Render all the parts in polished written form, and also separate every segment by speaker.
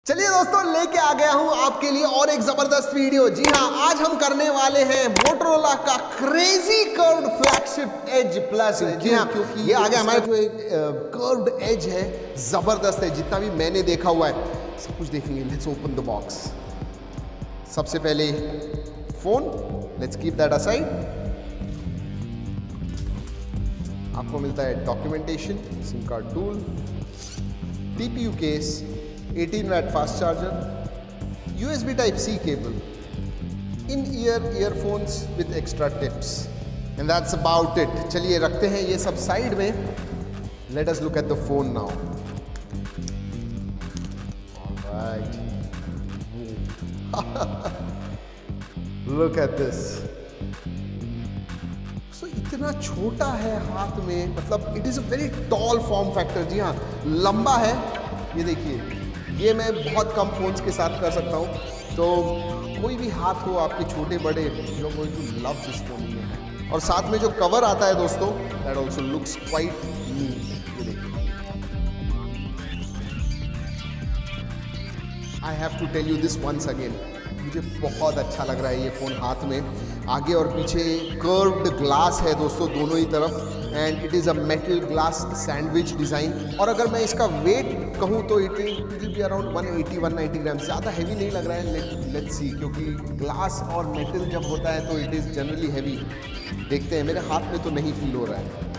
Speaker 1: चलिए दोस्तों, लेके आ गया हूं आपके लिए और एक जबरदस्त वीडियो। जी हां, आज हम करने वाले हैं मोटोरोला का crazy curved flagship edge plus. जी हां, क्योंकि ये आ गया हमारे जो एक कर्व्ड एज है, जबरदस्त है। जितना भी मैंने देखा हुआ है सब कुछ देखेंगे। Let's open the box. सबसे पहले phone, let's keep that aside. आपको मिलता है documentation, SIM card tool, TPU case, 18 watt fast charger, USB type C cable, in-ear earphones with extra tips, and that's about it. चलिए रखते हैं ये सब साइड में. Let us look at the phone now. Alright. Look at this. So इतना छोटा है हाथ में, मतलब it is a very tall form factor. जी हाँ, लंबा है. ये देखिए, ये मैं बहुत कम फोन्स के साथ कर सकता हूँ, तो कोई भी हाथ हो आपके छोटे बड़े, you are going to love this phone. और साथ में जो कवर आता है दोस्तों, that also looks quite neat. ये देखिए, I have to tell you this once again, मुझे बहुत अच्छा लग रहा है ये फ़ोन हाथ में। आगे और पीछे कर्व्ड ग्लास है दोस्तों, दोनों ही तरफ, and it is a metal glass sandwich design. और अगर मैं इसका वेट कहूँ तो इट विल बी अराउंड 180-190 ग्राम। ज़्यादा हैवी नहीं लग रहा है। लेट्स सी, क्योंकि ग्लास और मेटल जब होता है तो इट इज़ जनरली हैवी। देखते हैं, मेरे हाथ में तो नहीं फील हो रहा है।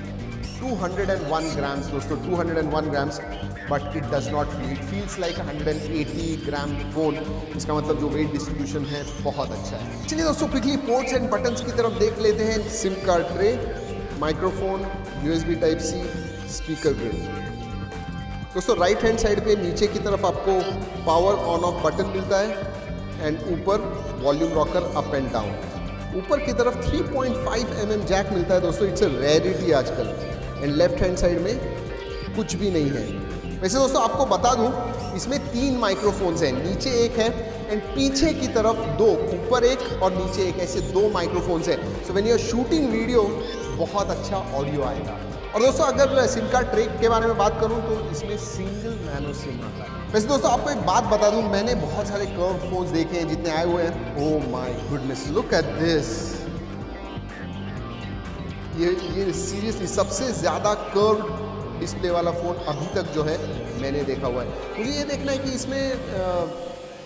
Speaker 1: 201 ग्राम्स दोस्तों, 201 grams, but it does not feel, it feels like 180 gram phone. इसका मतलब जो वेट डिस्ट्रीब्यूशन है बहुत अच्छा है। चलिए दोस्तों, क्विकली पोर्ट्स एंड बटन्स की तरफ देख लेते हैं। SIM card tray, microphone, USB type C, speaker grill. दोस्तों राइट हैंड साइड पे नीचे की तरफ आपको पावर ऑन ऑफ बटन मिलता है, एंड ऊपर volume rocker up and down. ऊपर की तरफ 3.5 mm जैक मिलता है दोस्तों, इट्स अ रेयरिटी आजकल। एंड लेफ्ट हैंड साइड में कुछ भी नहीं है। वैसे दोस्तों आपको बता दूं, इसमें 3 माइक्रोफोन्स हैं, नीचे एक है एंड पीछे की तरफ 2, ऊपर एक और नीचे एक, ऐसे 2 माइक्रोफोन्स हैं। So when you are shooting video, बहुत अच्छा ऑडियो आएगा। और दोस्तों अगर सिम कार्ड ट्रे के बारे में बात करूं तो इसमें सिंगल नैनो सिम आता है। वैसे दोस्तों आपको एक बात बता दूं, मैंने बहुत सारे कर्व फोन्स देखे हैं जितने आए हुए हैं। Oh my goodness, look at this. ये सीरियसली सबसे ज़्यादा कर्व्ड डिस्प्ले वाला फ़ोन अभी तक जो है मैंने देखा हुआ है। मुझे ये देखना है कि इसमें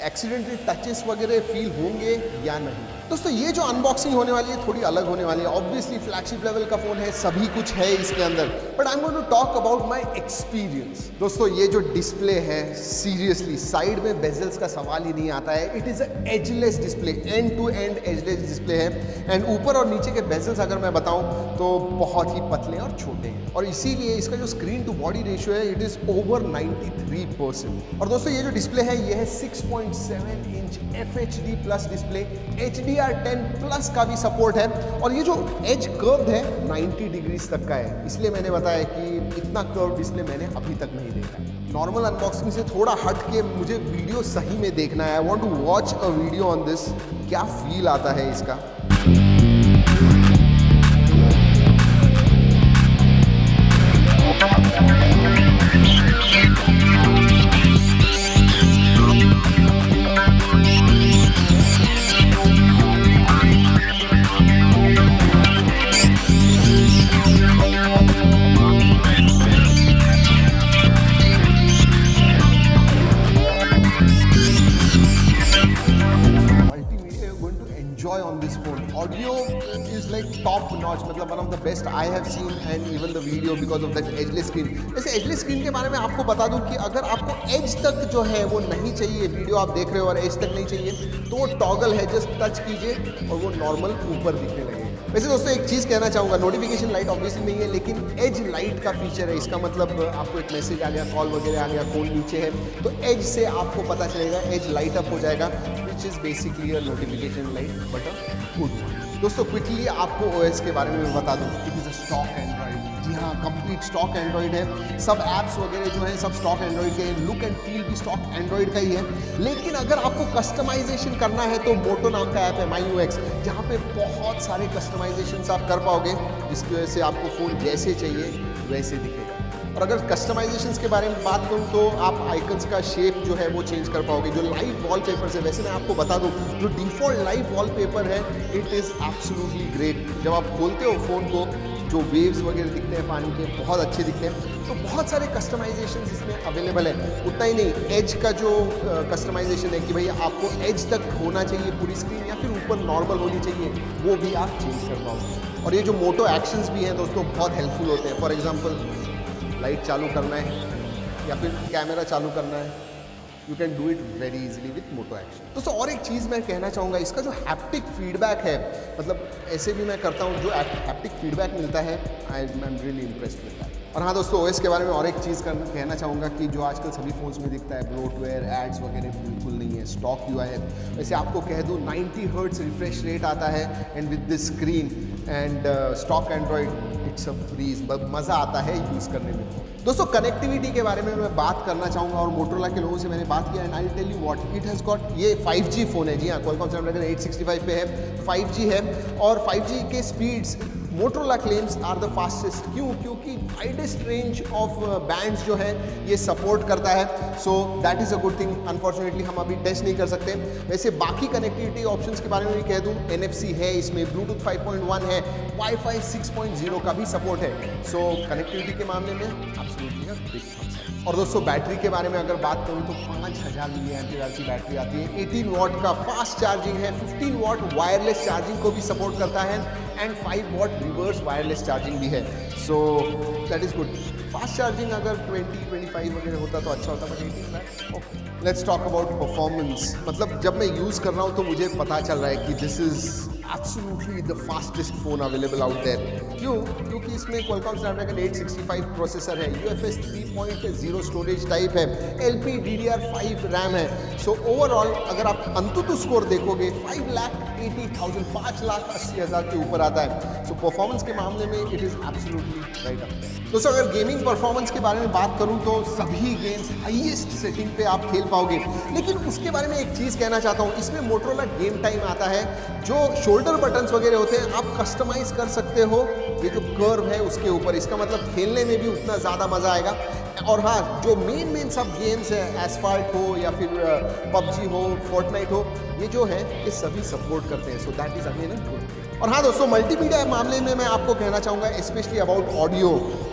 Speaker 1: एक्सीडेंटली टचेस वगैरह फील होंगे या नहीं। दोस्तों ये जो अनबॉक्सिंग होने वाली है थोड़ी अलग होने वाली है। ऑब्वियसली फ्लैगशिप लेवल का फ़ोन है, सभी कुछ है इसके अंदर, but I am going to talk about my experience. दोस्तों ये जो डिस्प्ले है, सीरियसली साइड में बेजल्स का सवाल ही नहीं आता है। It is a edgeless display, end to end edgeless display है। एंड ऊपर और नीचे के बेजल्स अगर मैं बताऊँ तो बहुत ही पतले और छोटे हैं, और इसीलिए इसका जो स्क्रीन टू बॉडी रेशियो है, इट इज़ ओवर 93%। और दोस्तों ये जो डिस्प्ले है, ये है 6.7 inch FHD plus display, HDR10 plus का भी सपोर्ट है। और ये जो एज कर्व है 90 डिग्रीज तक का है, इसलिए मैंने बताया कि इतना कर्व डिस्प्ले मैंने अभी तक नहीं देखा है। नॉर्मल अनबॉक्सिंग से थोड़ा हट के मुझे वीडियो सही में देखना है। I want to watch a video on this, क्या फील आता है इसका। Audio is like top notch, मतलब one of the best I have seen, and even the video because of that edgeless screen. वैसे edgeless screen के बारे में आपको बता दूं कि अगर आपको edge तक जो है वो नहीं चाहिए, वीडियो आप देख रहे हो और edge तक नहीं चाहिए, तो वो टॉगल है, जस्ट टच कीजिए और वो नॉर्मल ऊपर दिखने लगेगा। वैसे दोस्तों एक चीज़ कहना चाहूँगा, नोटिफिकेशन लाइट ऑब्वियसली नहीं है, लेकिन एज लाइट का फीचर है। इसका मतलब आपको एक मैसेज आ गया, कॉल वगैरह आ गया, फ़ोन नीचे है तो एज से आपको पता चलेगा, एज लाइट अप हो जाएगा, which is basically a notification light but a good one. दोस्तों क्विकली आपको OS के बारे में बता दूं, it is a stock android. जी हाँ, कंप्लीट स्टॉक एंड्रॉइड है। सब ऐप्स वगैरह जो है सब स्टॉक एंड्रॉइड के, लुक एंड फील भी स्टॉक एंड्रॉइड का ही है। लेकिन अगर आपको कस्टमाइजेशन करना है तो मोटो नाम का ऐप है, MyUX, जहाँ पे बहुत सारे कस्टमाइजेशन आप कर पाओगे, जिसकी वजह से आपको फ़ोन जैसे चाहिए वैसे दिखेगा। और अगर कस्टमाइजेशंस के बारे में बात करूँ तो आप आइकन्स का शेप जो है वो चेंज कर पाओगे। जो लाइव वॉलपेपर्स है, वैसे मैं आपको बता दूँ जो डिफ़ॉल्ट लाइव वॉलपेपर है इट इज़ एब्सोल्युटली ग्रेट। जब आप खोलते हो फ़ोन को, जो वेव्स वगैरह दिखते हैं पानी के, बहुत अच्छे दिखते हैं। तो बहुत सारे कस्टमाइजेशन इसमें अवेलेबल है। उतना ही नहीं, एज का जो कस्टमाइजेशन है कि भैया आपको एज तक होना चाहिए पूरी स्क्रीन या फिर ऊपर नॉर्मल होनी चाहिए, वो भी आप चेंज कर पाओगे। और ये जो मोटो एक्शंस भी हैं दोस्तों बहुत हेल्पफुल होते हैं। फॉर एग्जांपल लाइट चालू करना है या फिर कैमरा चालू करना है, you can do it very easily with Moto action. दोस्तों और एक चीज़ मैं कहना चाहूँगा, इसका जो हैप्टिक फीडबैक है, मतलब ऐसे भी मैं करता हूँ, जो हैप्टिक फीडबैक मिलता है I am really impressed with that. और हाँ दोस्तों, ओएस के बारे में और एक चीज़ कहना चाहूँगा कि जो आजकल सभी फ़ोन्स में दिखता है ब्लोटवेयर, एड्स वगैरह बिल्कुल नहीं है, स्टॉक यूआई है। वैसे आपको कह दूँ 90 हर्ट्ज रिफ्रेश रेट आता है and with this screen and stock Android it's a breeze, मज़ा आता है यूज़ करने में। दोस्तों कनेक्टिविटी के बारे में मैं बात करना चाहूँगा और मोटोरोला के लोगों से मैंने बात किया and I tell you what it has got. ये 5G फ़ोन है, जी हाँ, क्वालकॉम स्नैपड्रैगन 865 पे है, 5G है। और 5G के speeds Motorola claims are the fastest. क्यों? क्योंकि वाइडेस्ट रेंज ऑफ बैंड्स जो है ये सपोर्ट करता है। So that is a good thing. Unfortunately हम अभी टेस्ट नहीं कर सकते। वैसे बाकी कनेक्टिविटी ऑप्शंस के बारे में भी कह दूँ, NFC है इसमें, ब्लूटूथ 5.1 है, वाईफाई 6.0 का भी सपोर्ट है। सो कनेक्टिविटी के मामले में एब्सोल्युटली बिग थम्स अप। और दोस्तों बैटरी के बारे में अगर बात करूँ तो 5000 mAh की बैटरी आती है, 18 वॉट का फास्ट चार्जिंग है, 15 वॉट वायरलेस चार्जिंग को भी सपोर्ट करता है and 5 watt reverse wireless charging भी है। So that is good. Fast charging अगर 20-25 वगैरह होता तो अच्छा होता, but 18 watt okay. Let's talk about performance. मतलब जब मैं यूज़ कर रहा हूँ तो मुझे पता चल रहा है कि this is absolutely the fastest phone available out there. क्यों? क्योंकि इसमें क्वालकॉम स्नैपड्रैगन 865 प्रोसेसर है, UFS 3.0 स्टोरेज टाइप है, LPDDR5 रैम है। सो ओवरऑल अगर आप अंतुतु स्कोर देखोगे 5,80,000 5,80,000 के ऊपर आता है। सो परफॉर्मेंस के मामले में it is absolutely right up there. दोस्तों अगर गेमिंग परफॉर्मेंस के बारे में बात करूं तो सभी गेम्स हाईएस्ट सेटिंग पे आप खेल पाओगे। लेकिन उसके बारे में एक चीज़ कहना चाहता हूं, इसमें मोटोरोला गेम टाइम आता है। जो शोल्डर बटन्स वगैरह होते हैं आप कस्टमाइज कर सकते हो, ये जो कर्व है उसके ऊपर। इसका मतलब खेलने में भी उतना ज़्यादा मज़ा आएगा। और हाँ, जो मेन सब गेम्स है, एसफाल्ट हो या फिर PUBG हो, फोर्टनाइट हो, ये जो है ये सभी सपोर्ट करते हैं। सो that is again a good. और हाँ दोस्तों, मल्टीमीडिया मामले में मैं आपको कहना चाहूँगा specially about audio,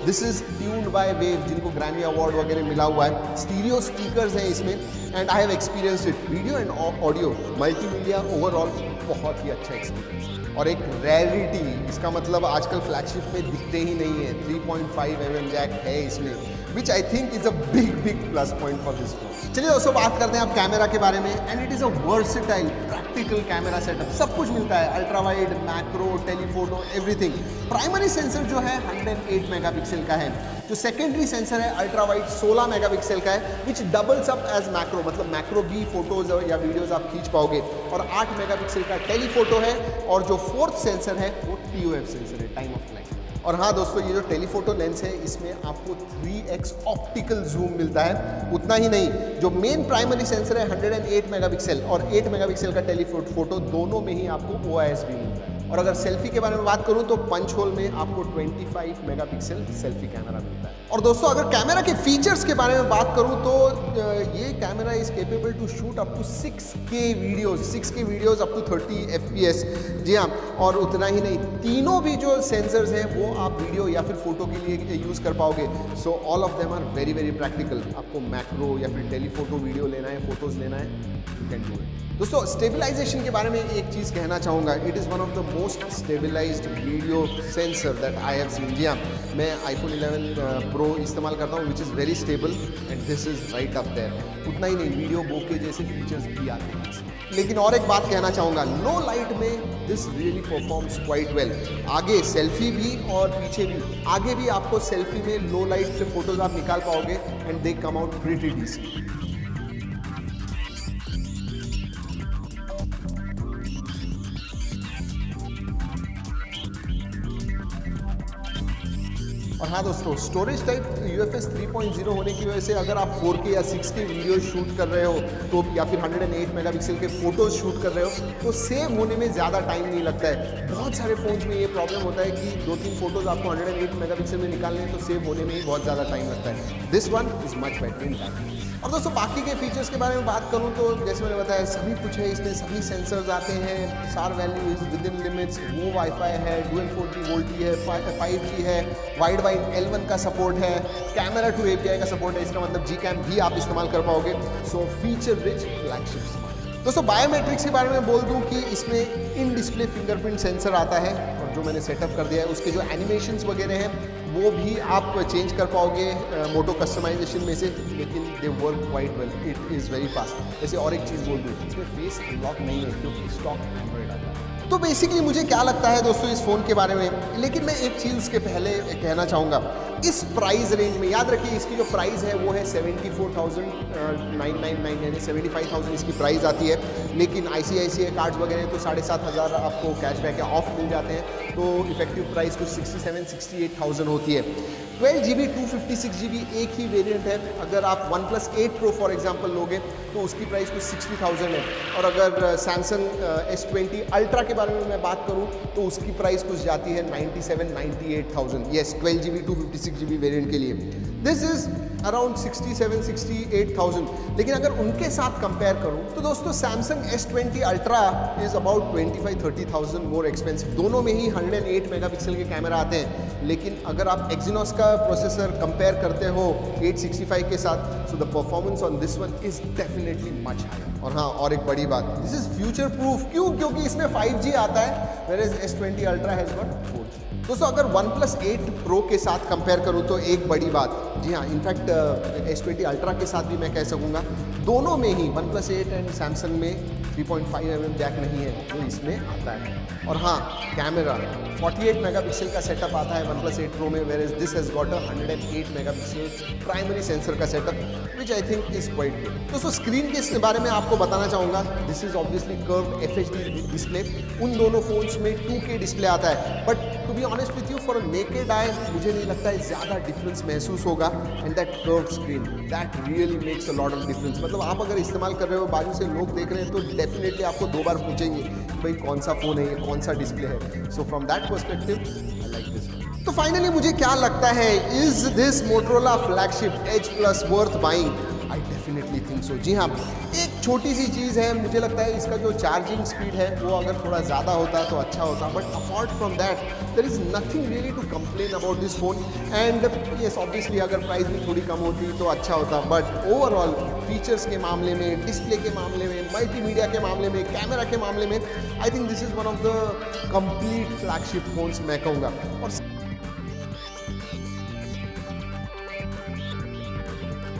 Speaker 1: this is tuned by wave, जिनको ग्रैमी अवार्ड वगैरह मिला हुआ है। स्टीरियो स्पीकर्स हैं इसमें and I have experienced it. Video and audio multimedia overall बहुत ही अच्छा एक्सपीरियंस और एक रेयरिटी। इसका मतलब आजकल फ्लैगशिप में दिखते ही नहीं है। 3.5 mm जैक है इसमें, which I think is a big plus point for this phone. चलिए दोस्तों बात करते हैं अब कैमरा के बारे में and it is a versatile practical camera setup. सब कुछ मिलता है, ultra wide, macro, telephoto, everything. Primary sensor जो है 108 मेगापिक्सल का है। जो सेकेंडरी सेंसर है अल्ट्रा वाइड 16 मेगापिक्सल का है, विच डबल्स अप एज मैक्रो, मतलब मैक्रो भी फोटोज या वीडियोज आप खींच पाओगे। और 8 मेगापिक्सल का टेलीफोटो है और जो फोर्थ सेंसर है वो TOF सेंसर है, टाइम ऑफ फ्लाइट। और हाँ दोस्तों, ये जो टेलीफोटो लेंस है इसमें आपको 3x ऑप्टिकल जूम मिलता है। उतना ही नहीं, जो मेन प्राइमरी सेंसर है 108 मेगापिक्सल और 8 मेगापिक्सल का टेलीफोटो, दोनों में ही आपको OIS भी मिलता है। और अगर सेल्फी के बारे में बात करूं तो पंच होल में आपको 25 मेगापिक्सल सेल्फी कैमरा मिलता है। और दोस्तों अगर कैमरा के फीचर्स के बारे में बात करूं तो ये camera is capable to shoot up to 6K videos up to 30 FPS। जी हाँ, और उतना ही नहीं, तीनों भी जो सेंसर्स हैं वो आप वीडियो या फिर फोटो के लिए यूज़ कर पाओगे। So all of them are very practical. आपको मैक्रो या फिर टेलीफोटो वीडियो लेना है, फोटोज लेना है, यू कैन डू इट। दोस्तों स्टेबलाइजेशन के बारे में एक चीज़ कहना चाहूँगा, it is one of the most stabilised video sensor that I have seen. जी हाँ, मैं iPhone 11 Pro इस्तेमाल करता हूँ, which is very stable and this is right up there. उतना ही नहीं, वीडियो बोके जैसे फीचर्स भी आते हैं। लेकिन और एक बात कहना चाहूँगा, लो लाइट में this really performs quite well. आगे सेल्फी भी और पीछे भी, आगे भी आपको सेल्फी में लो लाइट से फोटोज आप निकाल पाओगे and they come out pretty decent. और हाँ दोस्तों, स्टोरेज टाइप UFS 3.0 होने की वजह से अगर आप 4K या 6K वीडियो शूट कर रहे हो तो या फिर 108 मेगापिक्सल के फ़ोटोज़ शूट कर रहे हो तो सेव होने में ज़्यादा टाइम नहीं लगता है। बहुत सारे फ़ोन्स में ये प्रॉब्लम होता है कि 2-3 फ़ोटोज़ आपको 108 मेगापिक्सल में निकालने हैं तो सेव होने में ही बहुत ज़्यादा टाइम लगता है। This one is much better in that. और दोस्तों बाकी के फीचर्स के बारे में बात करूं तो जैसे मैंने बताया सभी कुछ है इसमें, सभी सेंसर्स आते हैं, सार value is with in limits, वो वाईफाई है, डुअल 4G वोल्टी है, 5G है, वाइड L1 का सपोर्ट है, कैमरा टू API का सपोर्ट है, इसका मतलब Gcam भी आप इस्तेमाल कर पाओगे। सो फीचर रिच फ्लैगशिप। दोस्तों बायोमेट्रिक्स के बारे में बोल दूं कि इसमें इन डिस्प्ले फिंगरप्रिंट सेंसर आता है और जो मैंने सेटअप कर दिया है उसके जो एनिमेशंस वगैरह हैं वो भी आप चेंज कर पाओगे मोटो कस्टमाइजेशन में से, लेकिन they work quite well, it is very fast. जैसे और एक चीज़ बोल दूँ, इसमें फेस अनलॉक नहीं है क्योंकि स्टॉक एंड्रॉइड आता है। तो बेसिकली मुझे क्या लगता है दोस्तों इस फ़ोन के बारे में, लेकिन मैं एक चीज़ उसके पहले कहना चाहूँगा, इस प्राइस रेंज में याद रखिए इसकी जो प्राइस है वो है 74,999 यानी 75,000 इसकी प्राइस आती है, लेकिन ICICI कार्ड्स वगैरह तो 7,500 आपको कैशबैक या ऑफ मिल जाते हैं, तो इफेक्टिव प्राइस कुछ 67,000-68,000 होती है। 12GB 256GB एक ही वेरिएंट है। अगर आप OnePlus 8 Pro फॉर एग्जांपल लोगे तो उसकी प्राइस कुछ 60,000 है, और अगर Samsung S20 Ultra के बारे में मैं बात करूं तो उसकी प्राइस कुछ जाती है 97,000-98,000। यस 12GB 256GB वेरिएंट के लिए दिस इज अराउंड 67,000-68,000। लेकिन अगर उनके साथ कंपेयर करूं तो दोस्तों Samsung S20 Ultra is about 25,000-30,000 more expensive. दोनों में ही 108 मेगापिक्सल के कैमरा आते हैं, लेकिन अगर आप Exynos का प्रोसेसर कंपेयर करते हो 865 के साथ, so the performance on this one is definitely much higher. और हाँ, और एक बड़ी बात, दिस इज फ्यूचर प्रूफ। क्यों? क्योंकि इसमें 5G आता है, whereas S20 Ultra has got 4G। दोस्तों अगर OnePlus 8 Pro के साथ कंपेयर करूं तो एक बड़ी बात, जी हाँ, इनफैक्ट S20 Ultra के साथ भी मैं कह सकूंगा, दोनों में ही OnePlus 8 एंड Samsung में 3.5mm जैक नहीं है, जो इसमें आता है। और हाँ, कैमरा 48 मेगापिक्सल का सेटअप आता है OnePlus 8 Pro में, whereas this has got a 108 megapixel primary sensor का setup, which I think is quite good। दोस्तों स्क्रीन के बारे में आपको बताना चाहूँगा, this is obviously curved FHD display. उन दोनों फोन्स में 2K डिस्प्ले आता है, but to be honest with you for a naked eye मुझे नहीं लगता है ज़्यादा डिफरेंस महसूस होगा। And that curved screen that really makes a lot of difference. मतलब आप अगर इस्तेमाल कर रहे हो, बाजू से लोग देख रहे हैं, तो डेफिनेटली आपको 2 बार पूछेंगे कि भाई कौन सा फ़ोन है ये, कौन सा डिस्प्ले है। So from that perspective I like this. तो फाइनली मुझे क्या लगता है, is this Motorola flagship Edge+ worth buying? I definitely think so. जी हाँ, एक छोटी सी चीज़ है, मुझे लगता है इसका जो चार्जिंग स्पीड है वो अगर थोड़ा ज़्यादा होता तो अच्छा होता, but apart from that there is nothing really to complain about this phone. And yes obviously अगर प्राइस भी थोड़ी कम होती तो अच्छा होता, बट ओवरऑल फीचर्स के मामले में, डिस्प्ले के मामले में, मल्टीमीडिया के मामले में, कैमरा के मामले में, I think this is one of the complete flagship phones मैं कहूँगा। और